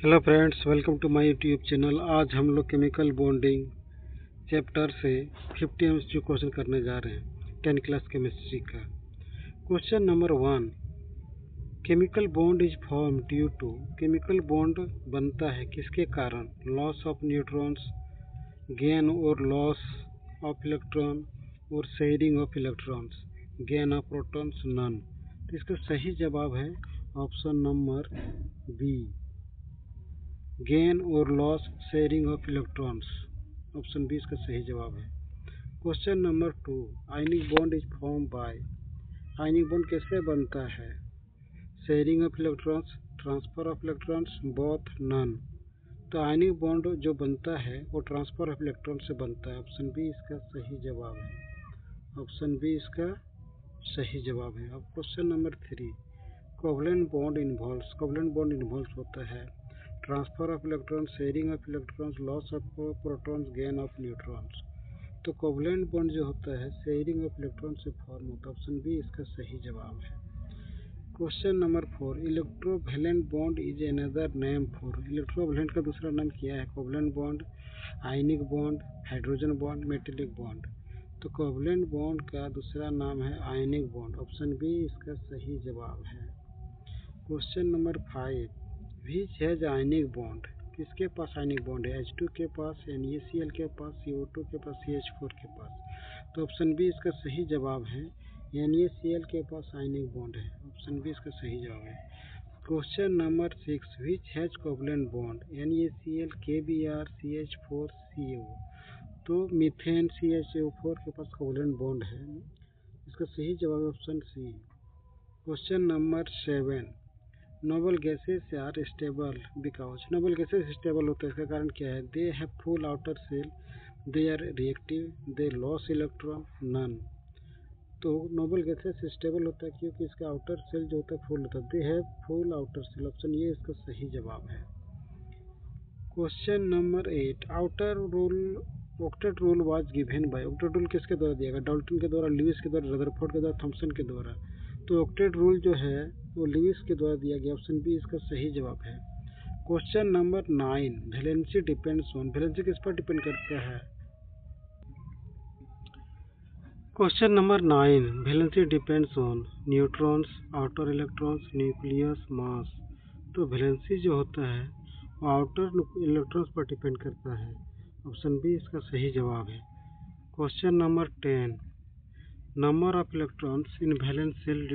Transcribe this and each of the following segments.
Hello friends, welcome to my YouTube channel. आज हम लोग केमिकल बॉन्डिंग चैप्टर से 50 एमसीक्यू क्वेश्चन करने जा रहे हैं 10 क्लास केमिस्ट्री का। Question number 1, chemical bond is form due to. Chemical bond बनता है किसके कारण? लॉस ऑफ न्यूट्रॉन्स, गेन और लॉस ऑफ इलेक्ट्रॉन और sharing of electrons, gain of protons, none. तो इसका सही जवाब है ऑप्शन नंबर बी, गेन और loss sharing of electrons. Option B इसका सही जवाब है। Question number 2, ionic bond is form by. Ionic bond कैसे बनता है? Sharing of electrons, transfer of electrons, both, none. तो आयनिक बॉन्ड जो बनता है वो ट्रांसफर ऑफ इलेक्ट्रॉन से बनता है। ऑप्शन बी इसका सही जवाब है। ऑप्शन बी इसका सही जवाब है। अब question number 3, covalent bond involves. Covalent bond involve होता है transfer of electrons, sharing of electrons, loss of protons, gain of neutrons. तो कोवलेंट बॉन्ड जो होता है शेयरिंग ऑफ इलेक्ट्रॉन से फॉर्म होता है। ऑप्शन बी इसका सही जवाब है। Question number 4, electrovalent bond is another name for. Electrovalent का दूसरा नाम क्या है? Covalent bond, ionic bond, hydrogen bond, metallic bond. तो कोवलेंट बॉन्ड का दूसरा नाम है आयनिक बॉन्ड। ऑप्शन बी इसका सही जवाब है। Question number 5, which has ionic bond. किसके पास आयनिक बॉन्ड है? H2 के पास, NaCl के पास, CO2 के पास, CH4 के पास। तो ऑप्शन बी इसका सही जवाब है। NaCl के पास आयनिक बॉन्ड है। ऑप्शन बी इसका सही जवाब है। Question number 6, which has covalent bond. NaCl, KBr, CH4, CO। तो मीथेन CHO4 के पास कोवलेंट बॉन्ड है। इसका सही जवाब है option C. Question number 7, noble gases are stable because. Noble gases stable होता है, इसका कारण क्या है? They have full outer shell, they are reactive, they loss electron, none. तो नोबल गैसेस स्टेबल होता है क्योंकि इसका आउटर सेल जो होता है फुल होता है। They have full outer shell. Option ये इसका सही जवाब है। Question number 8, outer rule octet rule was given by. Octet rule किसके द्वारा दिया गया? डाल्टन के द्वारा, लुईस के द्वारा, रदरफोर्ड के द्वारा, थॉमसन के द्वारा। तो ऑक्टेट रूल जो है वो लुईस के द्वारा दिया गया। ऑप्शन बी इसका सही जवाब है। Question number 9, valency depends on. Valency किस पर डिपेंड करता है? Question number 9, valency depends on neutrons, outer electrons, nucleus, mass. तो वैलेंसी जो होता है वो आउटर इलेक्ट्रॉन्स पर डिपेंड करता है। ऑप्शन बी इसका सही जवाब है। Question number 10, number of electrons in valence shell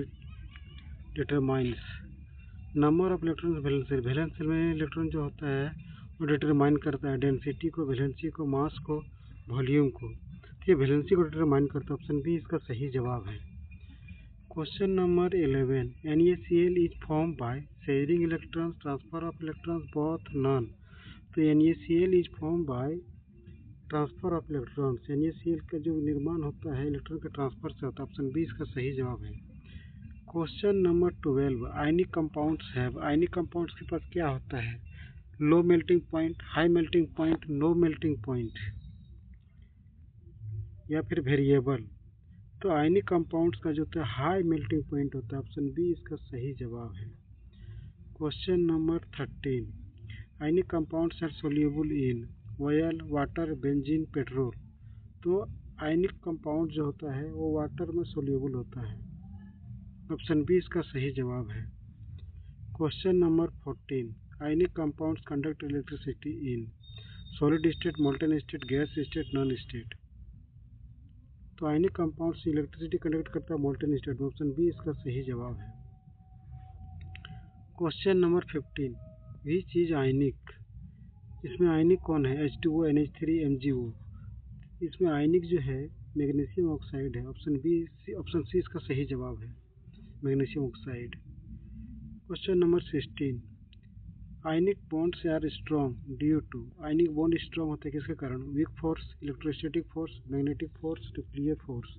determines. Number of electrons valence shell. Valence shell में इलेक्ट्रॉन जो होता है वो डिटरमाइन करता है डेंसिटी को, वैलेंसी को, मास को, वॉल्यूम को। ये वैलेंसी को डिटरमाइन करता है। ऑप्शन बी इसका सही जवाब है। Question number 11, NaCl is form by sharing electrons, transfer of electrons, both, none. तो NaCl is form by transfer of electrons. NaCl का जो निर्माण होता है इलेक्ट्रॉन के ट्रांसफर से होता है। ऑप्शन बी इसका सही जवाब है। Question number 12, ionic compounds have. Ionic compounds के पास क्या होता है? Low melting point, high melting point, no melting point, या फिर वेरिएबल। तो आयनिक कंपाउंड्स का जो होता है हाई मेल्टिंग पॉइंट होता है। ऑप्शन बी इसका सही जवाब है। Question number 13, ionic compounds are soluble in oil, water, benzene, petrol. तो आयनिक कंपाउंड जो होता है वो वाटर में सोल्यूबल होता है। ऑप्शन बी इसका सही जवाब है। Question number 14, ionic compounds conduct electricity in solid state, molten state, gas state, non state. तो आयनिक कंपाउंड्स इलेक्ट्रिसिटी कंडक्ट करता है मोल्टन स्टेट में। ऑप्शन बी इसका सही जवाब है। क्वेश्चन नंबर 15, विच इज आयनिक। इसमें आयनिक कौन है? H2O, NH3, MgO। इसमें आयनिक जो है मैग्नीशियम ऑक्साइड है। ऑप्शन सी इसका सही जवाब है, magnesium oxide. Question number 16, ionic bonds are strong due to. Ionic bond strong होता है किसके कारण? Weak force, electrostatic force, magnetic force, nuclear force.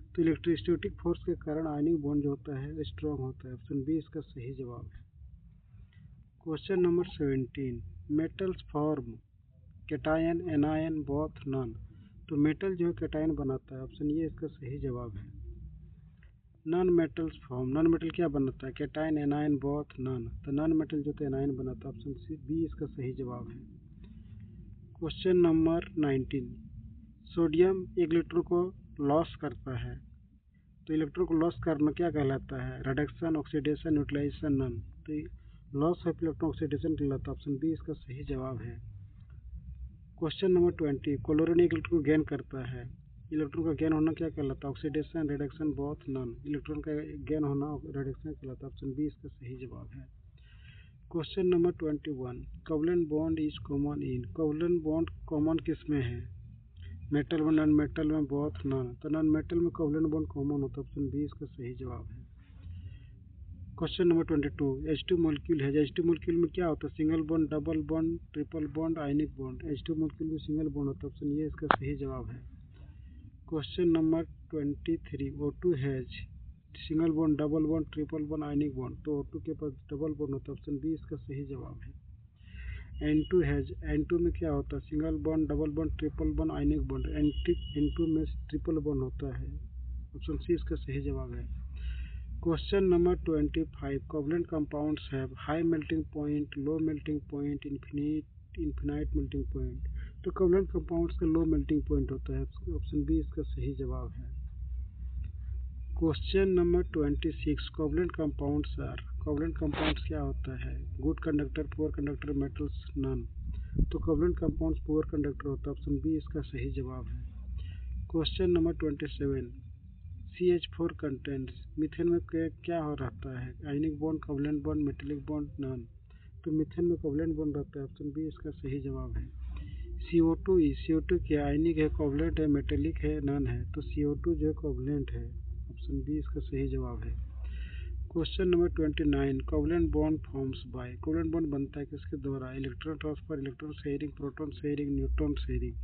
तो इलेक्ट्रोस्टैटिक फोर्स के कारण आयनिक बॉन्ड जो होता है स्ट्रॉन्ग होता है। ऑप्शन बी इसका सही जवाब है। Question number 17, metals form cation, anion, both, none. तो मेटल जो है कैटायन बनाता है। ऑप्शन ये इसका सही जवाब है। Non metals form, non metal क्या बनाता है? Cation, A9, both, none. तो नॉन मेटल जो होता है एनाइन बनाता है। ऑप्शन सी बी इसका सही जवाब है। क्वेश्चन नंबर 19, सोडियम एक इलेक्ट्रॉन को लॉस करता है, तो इलेक्ट्रॉन को लॉस करना क्या कहलाता है? Reduction, oxidation, neutralization, none. तो लॉस ऑफ इलेक्ट्रॉन ऑक्सीडेशन कहलाता है। ऑप्शन बी इसका सही जवाब है। क्वेश्चन नंबर 20, क्लोरीन एक इलेक्ट्रॉन को गेन करता है, इलेक्ट्रॉन का गेन होना क्या कहलाता है? Oxidation, reduction, both, none. Electron का गेन होना रिडक्शन कहलाता है। ऑप्शन बी इसका सही जवाब है। Question number 21, covalent bond is common in, covalent bond common किस में है? मेटल में, नॉन मेटल में, बोथ, नॉन। तो नॉन मेटल में कोवलेंट बॉन्ड कॉमन होता है। ऑप्शन बी इसका सही जवाब है। क्वेश्चन नंबर 22, H2 मॉलिक्यूल है, H2 मॉलिक्यूल में क्या होता है? Single bond, double bond, triple bond, ionic bond. H2 molecule में सिंगल बॉन्ड होता है। ऑप्शन ये इसका सही जवाब है। Question number 23, O2 has single bond, double bond, triple bond, ionic bond. तो O2 के पास डबल बॉन्ड होता है। ऑप्शन बी इसका सही जवाब है। N2 हैज, N2 में क्या होता है? Single bond, double bond, triple bond, ionic bond. N2 में ट्रिपल बॉन्ड होता है। ऑप्शन सी इसका सही जवाब है। Question number 25, covalent compounds have high melting point, low melting point, infinite melting point. तो कोवलेंट कंपाउंड्स का लो मेल्टिंग पॉइंट होता है। ऑप्शन बी इसका सही जवाब है। Question number 26, covalent compounds are, covalent compounds क्या होता है? Good conductor, poor conductor, metals, none. तो कोवलेंट कंपाउंड्स पुअर कंडक्टर होता है। ऑप्शन बी इसका सही जवाब है। Question number 27, CH4 contents, methane में क्या हो रहता है? Ionic bond, covalent bond, metallic bond, none. तो मीथेन में कोवलेंट बॉन्ड रहता है। ऑप्शन बी इसका सही जवाब है। CO2 क्या आयनिक है, कोवलेंट है, मेटेलिक है, नॉन है? तो CO2 जो है कोवलेंट है। ऑप्शन बी इसका सही जवाब है। Question number 29, covalent bond forms by, covalent bond बनता है किसके द्वारा? Electron transfer, electron sharing, proton sharing, neutron sharing.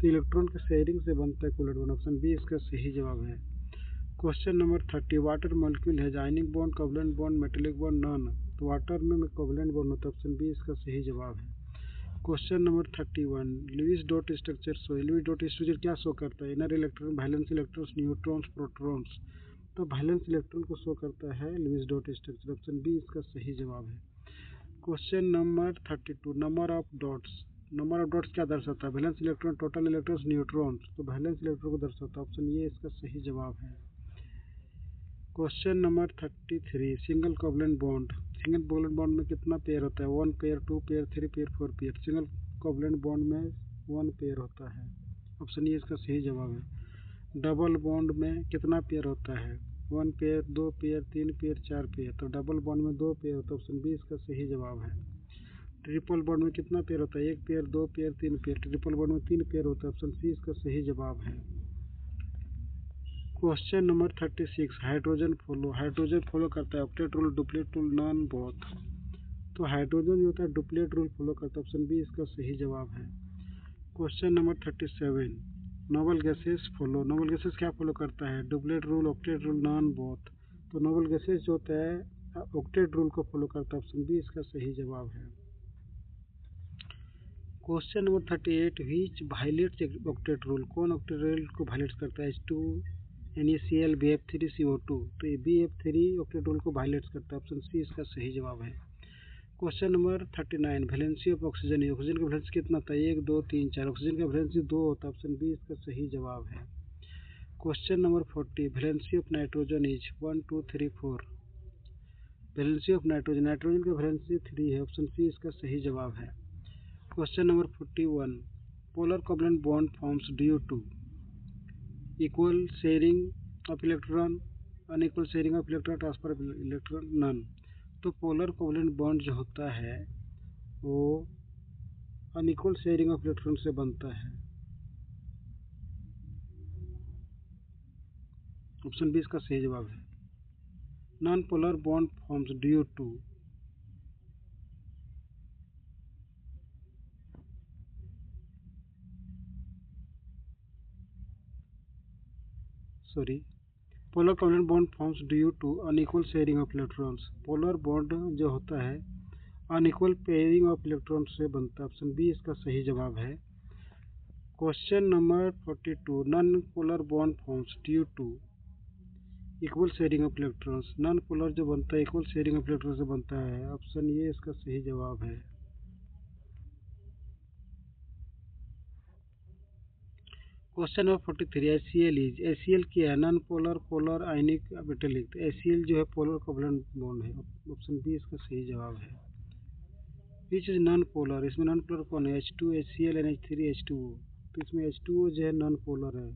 तो इलेक्ट्रॉन के शेयरिंग से बनता है कोवलेंट बॉन्ड। ऑप्शन बी इसका सही जवाब है। क्वेश्चन नंबर 30, वाटर मॉलिक्यूल है, ionic bond, covalent bond, metallic bond, none. तो वाटर में कोवलेंट बॉन्ड होता है। ऑप्शन बी इसका सही जवाब है। Question number 31, Lewis dot structure show, Lewis dot structure क्या शो करता है? Inner electron, valence electrons, neutrons, protons. तो वैलेंस इलेक्ट्रॉन को शो करता है Lewis dot structure. Option B इसका सही जवाब है। Question number 32, number of dots, number of dots क्या दर्शाता है? Valence electron, total electrons, neutrons. तो वैलेंस इलेक्ट्रॉन को दर्शाता है। ऑप्शन ये इसका सही जवाब है। Question number 33, single covalent bond, single covalent bond में कितना पेयर होता है? 1 pair, 2 pair, 3 pair, 4 pair. Single covalent bond में 1 पेयर होता है। ऑप्शन ये इसका सही जवाब है। डबल बॉन्ड में कितना पेयर होता है? 1 पेयर, 2 पेयर, 3 पेयर, 4 पेयर। तो डबल बॉन्ड में 2 पेयर होता है। ऑप्शन बी इसका सही जवाब है। ट्रिपल बॉन्ड में कितना पेयर होता है? 1 pair, 2 pair, 3 pair. Triple bond में 3 पेयर होता है। ऑप्शन सी इसका सही जवाब है। क्वेश्चन नंबर 36, हाइड्रोजन फॉलो करता है octet rule, duplet rule, non, both. तो हाइड्रोजन जो होता है डुप्लेट रूल फॉलो करता है। ऑप्शन बी इसका सही जवाब है। Question number 37, noble gases follow, noble gases क्या फॉलो करता है? Duplet rule, octet rule, non, both. तो नोबल गैसेस जो होता है ऑक्टेट रूल को फॉलो करता है। ऑप्शन बी इसका सही जवाब है। Question number 38, which violets octet rule, कौन ऑक्टेट रूल को वायलेट करता है? H2, NaCl, BF3, CO2। तो ये BF3 ऑक्टेट रूल को वायलेट करता है। ऑप्शन सी इसका सही जवाब है। Question number 39, valency of oxygen, oxygen का वैलेंसी कितना होता है? 1, 2, 3, 4। ऑक्सीजन का वैलेंसी 2 होता है। ऑप्शन बी इसका सही जवाब है। Question number 40, valency of nitrogen is 1, 2, 3, 4। Valency of nitrogen, nitrogen का वैलेंसी 3 है। ऑप्शन सी इसका सही जवाब है। Question number 41, polar covalent bond forms due to equal sharing of electron, unequal sharing of electron, transfer of electron, none. तो polar covalent bond जो होता है वो अनइक्वल शेयरिंग ऑफ इलेक्ट्रॉन से बनता है। ऑप्शन बी इसका सही जवाब है। Non polar bond forms due to, sorry, polar covalent bond forms due to unequal sharing of electrons. Polar bond जो होता है अनइक्वल पेयरिंग ऑफ इलेक्ट्रॉन से बनता है। ऑप्शन बी इसका सही जवाब है। Question number 42, non polar bond forms due to equal sharing of electrons. Non polar जो बनता है इक्वल शेयरिंग ऑफ इलेक्ट्रॉन से बनता है। ऑप्शन ये इसका सही जवाब है। Question number 43, HCl is, HCl क्या है? नॉन पोलर पोलर आयनिक मेटेलिक। तो HCl जो है पोलर कोवलेंट बॉन्ड है। ऑप्शन बी इसका सही जवाब है। विच इज नॉन पोलर, इसमें नॉन पोलर कौन है? H2, HCl, NH3, H2O। तो इसमें H2O जो है नॉन पोलर है।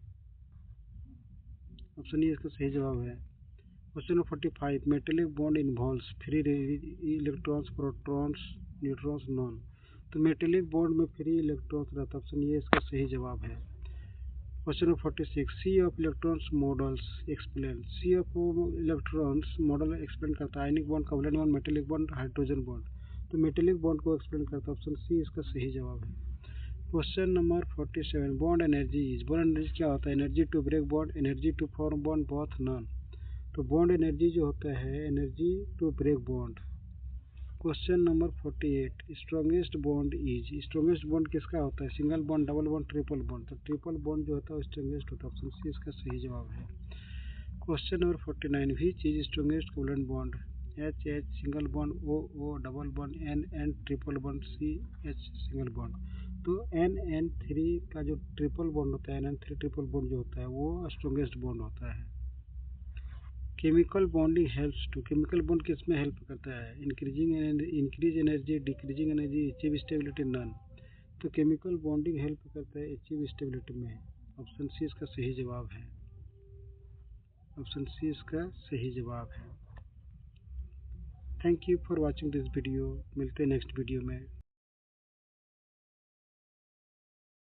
ऑप्शन ई इसका सही जवाब है। Question number 45, metallic bond involves free electrons, protons, neutrons, none. तो मेटेलिक बॉन्ड में फ्री इलेक्ट्रॉन्स रहता है। ऑप्शन ये इसका सही जवाब है। Question number 46, sea of electrons models explain. Sea of electrons model explain करता है ionic bond, covalent bond, metallic bond, hydrogen bond. तो मेटेलिक बॉन्ड को एक्सप्लेन करता है। ऑप्शन सी इसका सही जवाब है। Question number 47, bond energy is. Bond energy क्या होता है? Energy to break bond, energy to form bond, both, none. तो बॉन्ड एनर्जी जो होता है energy to break bond. Question number 48, strongest bond is. Strongest bond किसका होता है? Single bond, double bond, triple bond. तो ट्रिपल बॉन्ड जो होता है स्ट्रॉन्गेस्ट होता है। ऑप्शन सी इसका सही जवाब है। Question number 49, which is strongest covalent bond? H H single bond, O O double bond, N N triple bond, C H single bond. तो NN3 का जो ट्रिपल बॉन्ड होता है, NN3 ट्रिपल बॉन्ड जो होता है वो स्ट्रॉन्गेस्ट बॉन्ड होता है। Chemical bonding helps to, chemical bond किस में हेल्प करता है? Increase energy, decreasing energy, achieve stability, none. तो केमिकल बॉन्डिंग हेल्प करता है अचीव स्टेबिलिटी में। ऑप्शन सी इसका सही जवाब है। ऑप्शन सी इसका सही जवाब है। Thank you for watching this video. मिलते हैं नेक्स्ट वीडियो में।